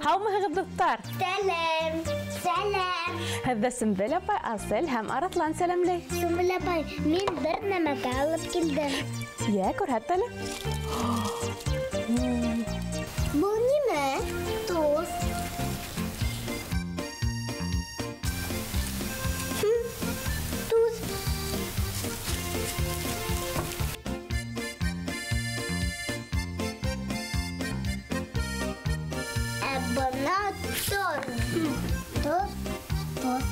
Һаумыһығыҙ, дуҫтар! Сәлем! Сәлем! Һеҙҙе Сөмбөл апай, Асел һәм Аратлан сәләмләй. Сөмбөл апай, мин бер нәмәгә алып килдем. Йә, күрһәт әле. Был нимә? Туз. Туз. Бына туз. Туз. Туз.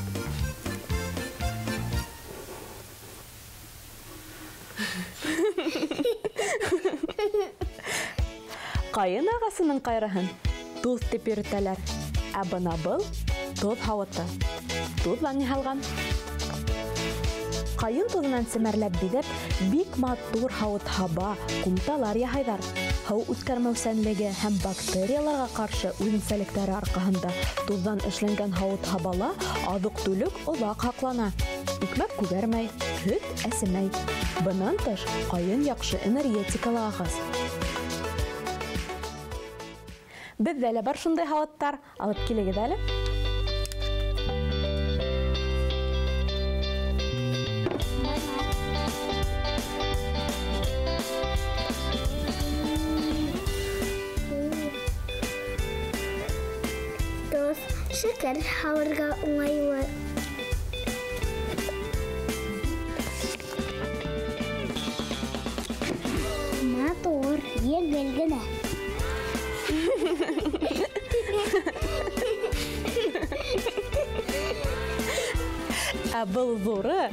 Ҡайын ағасының ҡайрыһын туҙ тип йөрөтәләр. Ә бына был туҙ һауыты. Туҙҙан яһалған. Ҡайын туҙынан семәрләп биҙеп, бик матур һауыт-һаба, ҡумталар яһайҙар. Һыу үткәрмәүсәнлеге һәм бактерияларға ҡаршы үҙенсәлектәре арҡаһында туҙҙан эшләнгән һауыт-һабала аҙыҡ-түлек оҙаҡ һаҡлана. Икмәк күгәрмәй, һөт әсемәй. Бынан тыш, ҡайын яҡшы энергетикалы ағас. Беҙҙә лә бар шундай һауыттар. Алып килегеҙ әле. Туз, шекер һалырға уңайлы. Матур, еңел генә. Ә был ҙуры,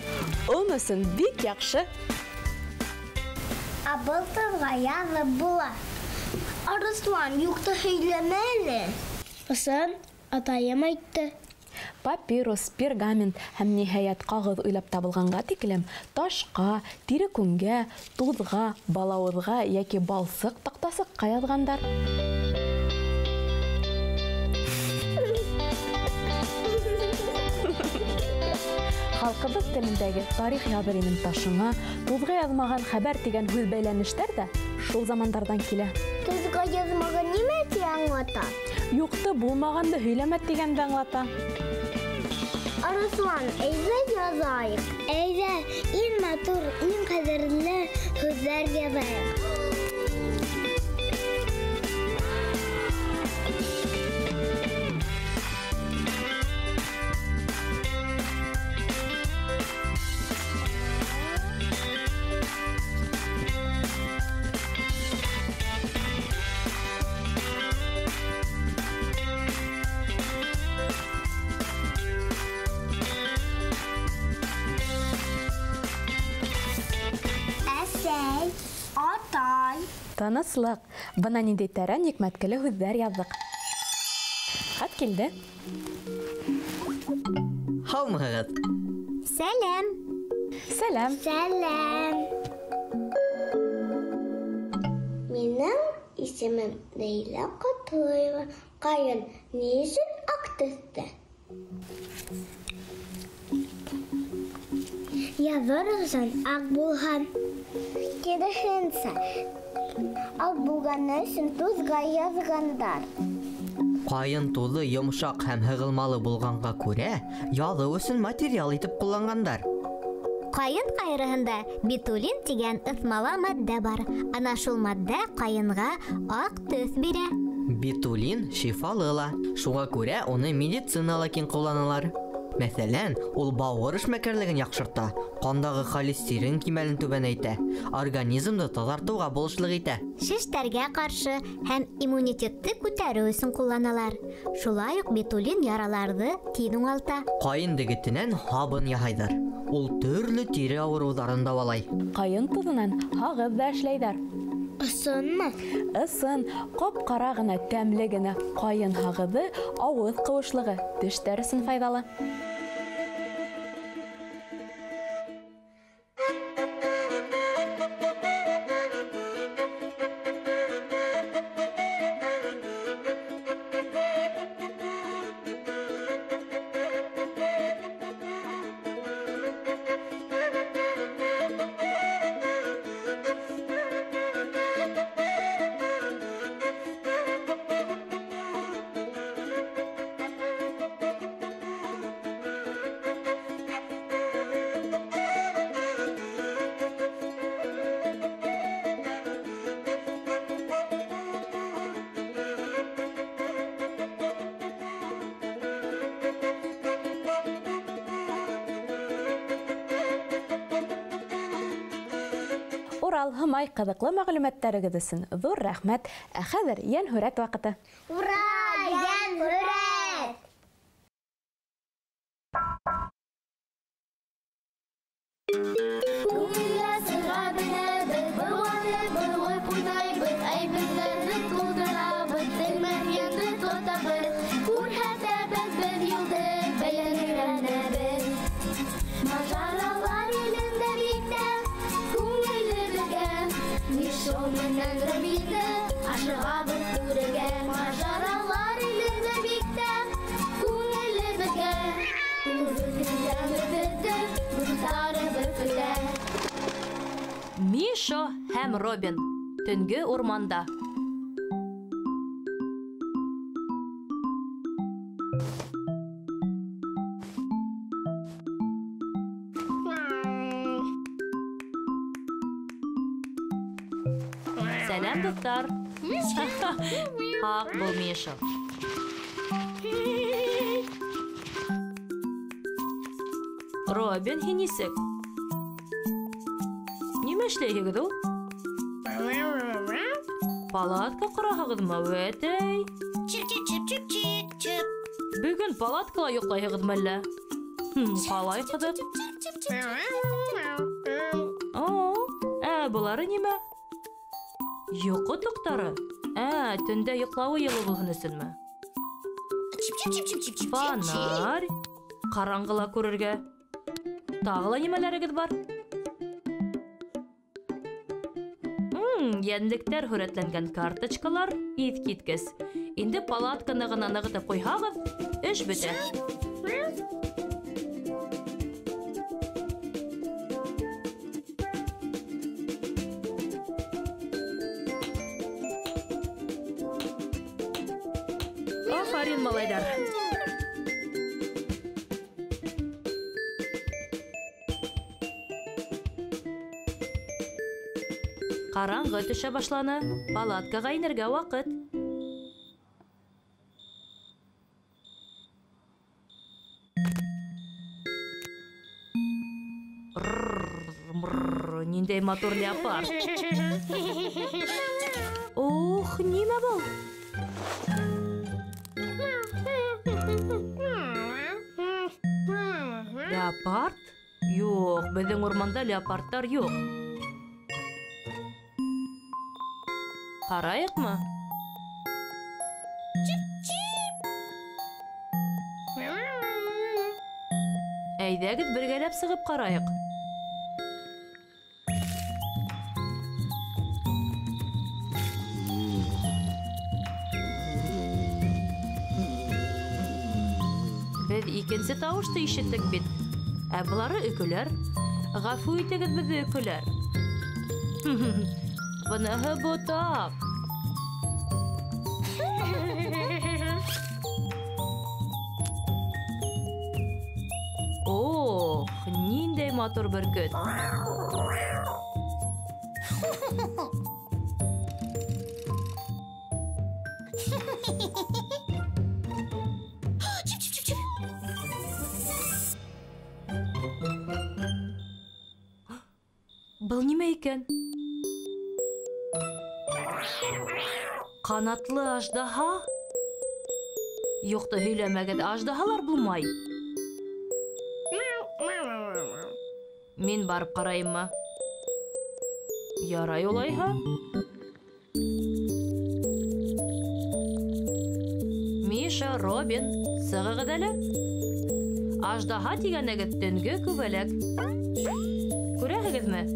он өсөн бик яҡшы. Ә был туҙға яҙып була. Арыслан, юҡты һөйләмә әле. Ысын, атайым әйтте. Папирус, пергамент һәм ниһайәт ҡағыҙ уйлап табылғанға тиклем ташҡа, тире күнгә, туҙға, балауыҙға йәки балсыҡ таҡтасыҡҡа яҙғандар. Халҡыбыҙ телендәге тарих яҙыр инем ташыңа, туҙға яҙмаған хәбәр тигән һүҙ бәйләнештәр ҙә шул замандарҙан килә. Туҙға яҙмаған нимә ти аңлата? Юҡты булмағанды һөйләмә тигәнде аңлата. Арыслан, әйҙә яҙайыҡ. Әйҙә, иң матур, иң ҡәҙерле һүҙҙәр яҙайыҡ. Атай. Тыныслык. Бына ниндәй тәрән икмәткеле һүҙҙәр яҙҙык. Хат килде. Һаумыһығыҙ. Сәләм. Сәләм. Сәләм. Минең исемем Ләйлә Ҡотлоева. Ҡайын, ни өсөн аҡ төҫтә? Яҙыр өсөн аҡ булһын. Киреһенсә, аҡ булғаны өсөн туҙға яҙғандар. Ҡайын туҙы йомшаҡ һәм һығылмалы булғанға күрә, яҙыу өсөн материал итеп ҡулланғандар. Ҡайын ҡайырыһында битулин тигән ыҫмала матдә бар. Ана шул матдә ҡайынға аҡ төҫ бирә. Битулин шифалы ла. Шуға күрә уны медицинала киң ҡулланалар. Мәҫәлән, ул бауыр эшмәкәрлеген яҡшырта, ҡандағы холестерин кимәлен түбәнәйтә, организмды таҙартыуға булышлыҡ итә. Шештәргә ҡаршы һәм иммунитетты күтәреү өсөн ҡулланалар. Шулай уҡ битулин яраларҙы тиҙ уңалта. Ҡайын дегетенән һабын яһайҙар. Ул төрлө тире ауырыуҙарын дауалай. Ҡайын туҙынан һағыҙ ҙа эшләйҙәр. Ысынмы? Ысын, ҡап-ҡара ғына, тәмле генә, Ҡайын һағыҙы, ауыҙ ҡыуышлығы, тештәр өсөн файҙалы. Ҡайын туҙынан һағыҙ эшләйҙәр. Ысын, ҡап-ҡара ғына, тәмле генә, ҡайын һағыҙы, ауыҙ ҡыуышлығы, тештәр өсөн файҙалы. һымай ҡыҙыҡлы мәғлүмәттәрегеҙ өсөн ҙур рәхмәт. Ә хәҙер йән-һүрәт ваҡыты. Ура! Йән-һүрәт! Күңелгә сыға беләбеҙ, быуып уйнайбыҙ, әйберҙәрҙе тултырабыҙ, телмәрйенде тотабыҙ, күрһәтәбеҙ беҙ юлды, белгерәнәбеҙ. Мажаралар илендә биктә, күңелебеҙгә, Мишо менән Рамилде ашығабыҙ күрергә. Мажаралар илендә биктә, күңелебеҙгә, Мишо һәм Робин. Төнгө урманда. Сәлам, дуҫтар. Һаҡ был Мишо. Робин, һин нисек? Нимә эшләйһегеҙ ул? Палатка ҡораһығыҙмы, вәтәй? Бөгөн палаткала йоҡлайһығыҙмы әллә? Ҡалай ҡыҙыҡ. Былары нимә? Йоҡо тоҡтары? Төндә йоҡлауы йылы булһын өсөнмө? Фонарь, ҡараңғыла күрергә. Тағы ла нимәләрегеҙ бар? Йәнлектәр һүрәтләнгән карточкалар, иҫ киткес. Инде палатканы ғына нығытып ҡуйһағыҙ, эш бөтә. Афарин, малайҙар. Ҡараңғы төшә башланы. Палаткаға инергә ваҡыт. Ниндәй матур леопард. Ох, нимә был? Леопард? Юҡ, беҙҙең урманда леопардтар юҡ. Ҡарайыҡмы? Әйҙәгеҙ бергәләп сығып ҡарайыҡ. Беҙ икенсе тауышты ишеттек бит. Ә былары өкөләр. Ғәфү итегеҙ беҙҙе өкөләр. Быныһы ботаҡ. Ох, ниндәй матур бөркөт. Был нимә икән? Ҡанатлы аждаһа? Юҡты һөйләмәгеҙ, аждаһалар булмай. Мин барып ҡарайыммы? Ярай улайһа. Миша, Робин, сығығыҙ әле. Аждаһа тигәнегеҙ төнгө күбәләк. Күрәһегеҙме?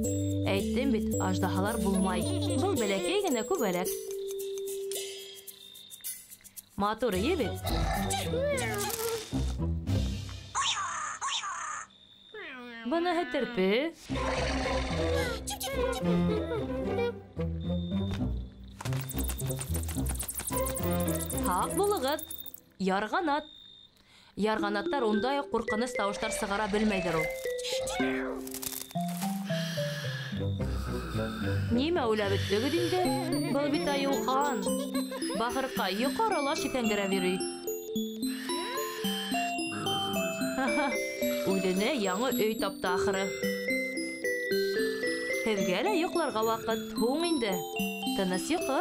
Әйттем бит, аждаһалар булмай. Был бәләкәй генә күбәләк. Матур ие бит. Быныһы терпе. Һаҡ булығыҙ. Ярғанат. Ярғанаттар ундай ҡурҡыныс тауыштар сығара белмәйҙер ул. Нимә уйлап бөттөгөҙ инде? Был бит Айыухан. Бахырҡай юҡарыла шитәңгерәп йөрөй. Үҙенә яңы өй тапты ахыры. Һеҙгә лә йоҡларға ваҡыт. Һуң инде. Тыныс йоҡо.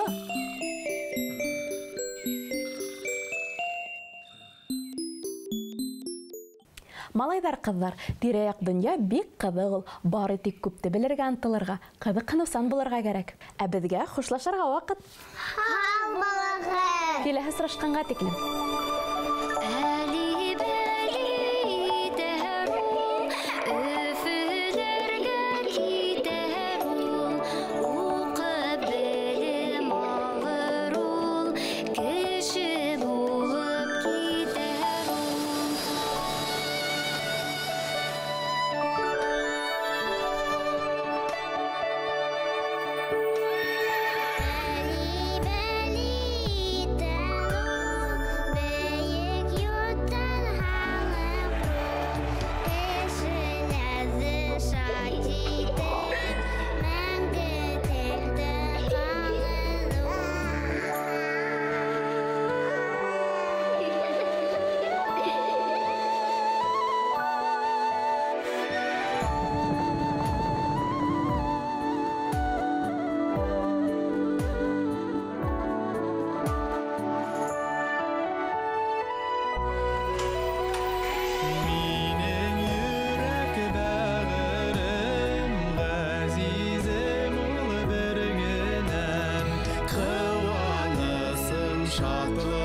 Малайҙар, ҡыҙҙар, тирә-яҡ донъя бик ҡыҙыҡ ул. Бары тик күпте белергә ынтылырға, ҡыҙыҡһыныусан булырға кәрәк. Ә беҙгә хушлашырға ваҡыт. Һау булығыҙ! Киләһе осрашҡанға тиклем. Şadlığa